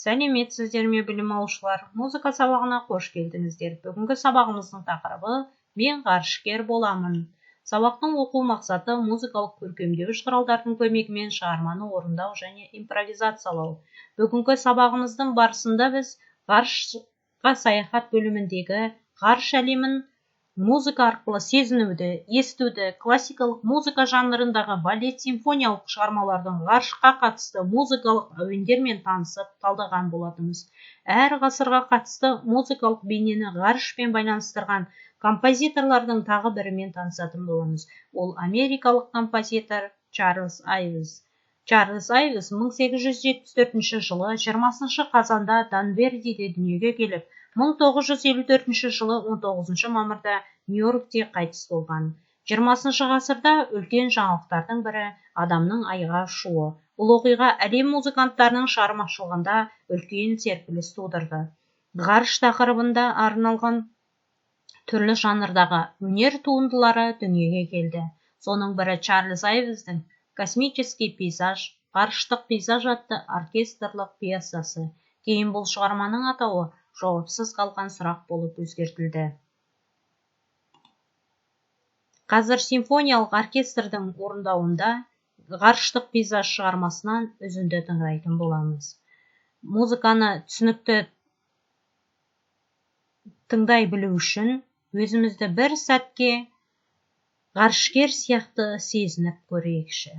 Сәлеметсіздер ме, білім алушылар? Музыка сабағына қош келдіңіздер. Бүгінгі сабағымыздың тақырыбы «Мен ғарышкер боламын». Сабақтың оқу мақсаты музыкалық көркемдеуіш құралдардың көмегімен шығарманы орындау және импровизациялау. Бүгінгі сабағымыздың барысында біз ғарышқа саяхат бөліміндегі ғарыш әлемін музыка арқылы сезінуді, естуді, классикалық музыка жанрындағы балет симфониялық шығармалардың ғарышқа қатысты музыкалық әуендермен танысып талдаған болатынбыз. Әр ғасырға қатысты музыкалық бейнені ғарышпен байланыстырған композиторлардың тағы бірімен танысатын боламыз. Ол америкалық композитор Чарльз Айвз. Чарльз Айвз 1874 жылы 20 қазанда Данвердиде дүниеге келіп, 1954 жылы 19 мамырда Нью-Йоркте қайтыс болған. 20 ғасырда үлкен жаңалықтардың бірі адамның айға ұшуы. Бұл оқиға әлем музыканттарының шығармашылығында үлкен серпіліс тудырды. Ғарыш тақырыбында арналған түрлі жанрдағы өнер туындылары дүниеге келді. Соның бірі Чарльз Айвздің «Космический пейзаж», «Ғарыштық пейзаж» атты оркестрлік пьесасы. Кейін бұл шығарманың атауы жауапсыз қалған сұрақ болып өзгертілді. Қазір симфониялық оркестрдің орындауында «Ғарыштық пейзаж» шығармасынан үзінді тыңдайтын боламыз. Музыканы түсінікті тыңдай білу үшін өзімізді бір сәтке ғарышкер сияқты сезініп көрейікші.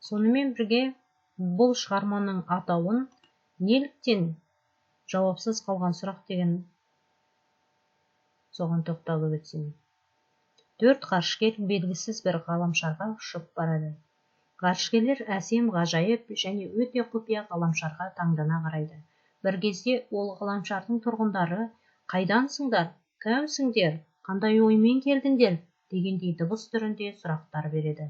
Сонымен бірге бұл шығарманың атауын неліктен жауапсыз қалған сұрақ деген соған тоқталып өтсем. 4 ғарышкер белгісіз бір ғаламшарға ұшып барады. Ғарышкерлер әсем, ғажайып және өте құпия ғаламшарға таңдана қарайды. Бір кезде ол ғаламшардың тұрғындары «Қайдансыңдар? Кімсіңдер? Қандай оймен келдіңдер?» дегендей дыбыс түрінде сұрақтар береді.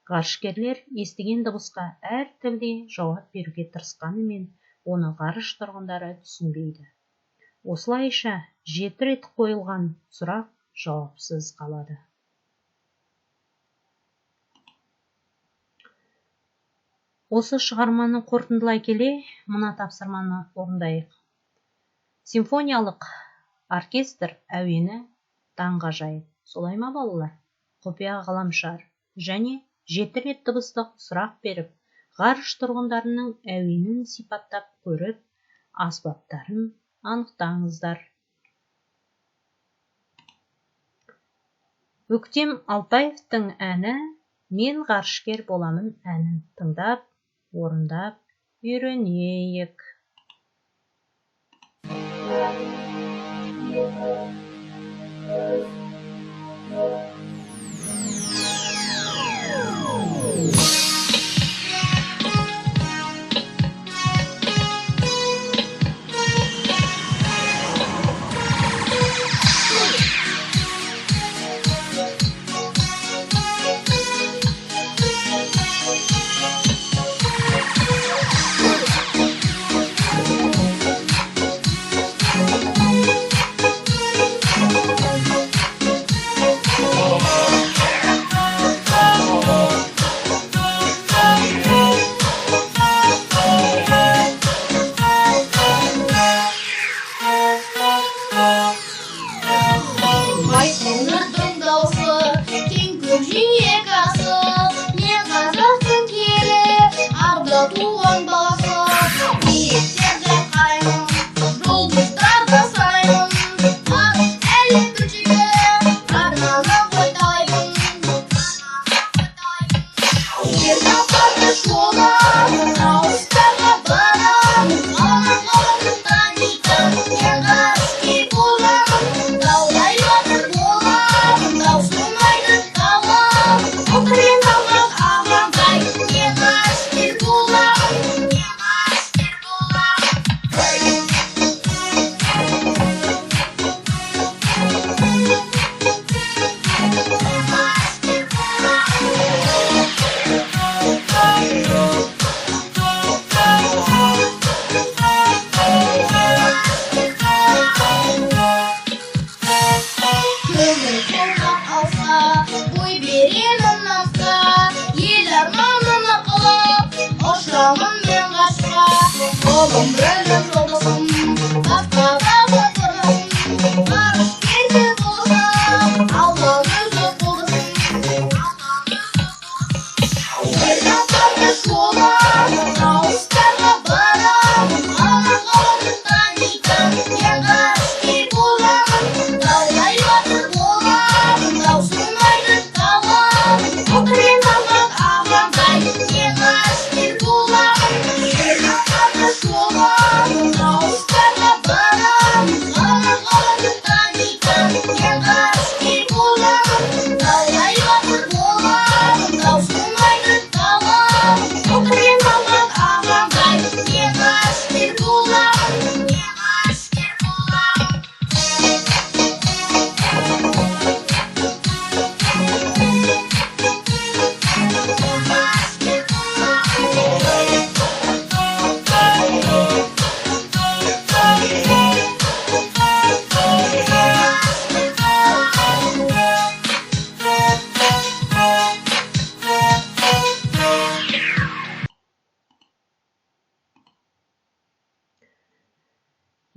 Ғарышкерлер естіген дыбысқа әр тілде жауап беруге тырысқанымен, оны ғарыш тұрғындары түсінбейді. Осылайша 7 рет қойылған сұрақ жауапсыз қалады. Осы шығарманы қорытындылай келе, мына тапсырманы орындайық. Симфониялық оркестр әуені таңғажайып. Солай ма балалар? Құпия ғаламшар және 7 рет дыбыстық сұрақ беріп, ғарыш тұрғындарының әуенін сипаттап көріп, аспаптарын анықтаңыздар. Өктем Алтаевтың әні «Мен ғарышкер боламын» әнін тыңдап, орындап үйренейік.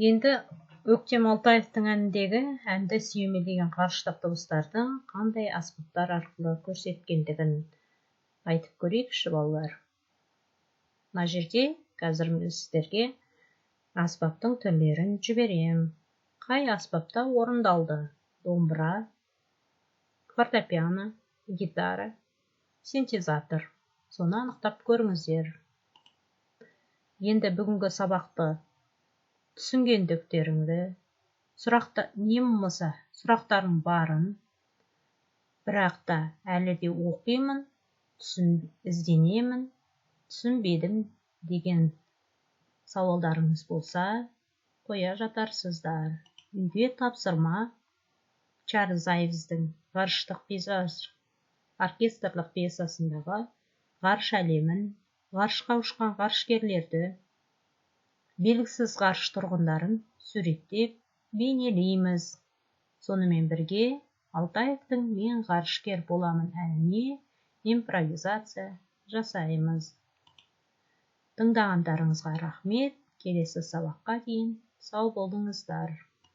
Енді Өктем Алтаевтың әніндегі әнді сүйемелдеген ғарыштық дыбыстардың қандай аспаптар арқылы көрсеткендігін айтып көрейікші балалар. Мына жерде қазір сіздерге аспаптың түрлерін жіберем. Қай аспапта орындалды? Домбыра, фортепиано, гитара, синтезатор. Соны анықтап көріңіздер. Енді бүгінгі сабақты түсінгендіктеріңді, сұрақтарың барын, бірақ та әлі де оқимын, ізденемін, түсінбедім деген сауалдарыңыз болса, қоя жатарсыздар. Үйге тапсырма Чарльз Айвздың ғарыштық пейзаж оркестрлік пьесасындағы ғарыш әлемін, ғарышқа ұшқан ғарышкерлерді, белгісіз ғарыш тұрғындарын суреттеп бейнелейміз. Сонымен бірге Алтаевтың «Мен ғарышкер боламын» әніне импровизация жасаймыз. Тыңдағандарыңызға рахмет. Келесі сабаққа дейін сау болыңыздар.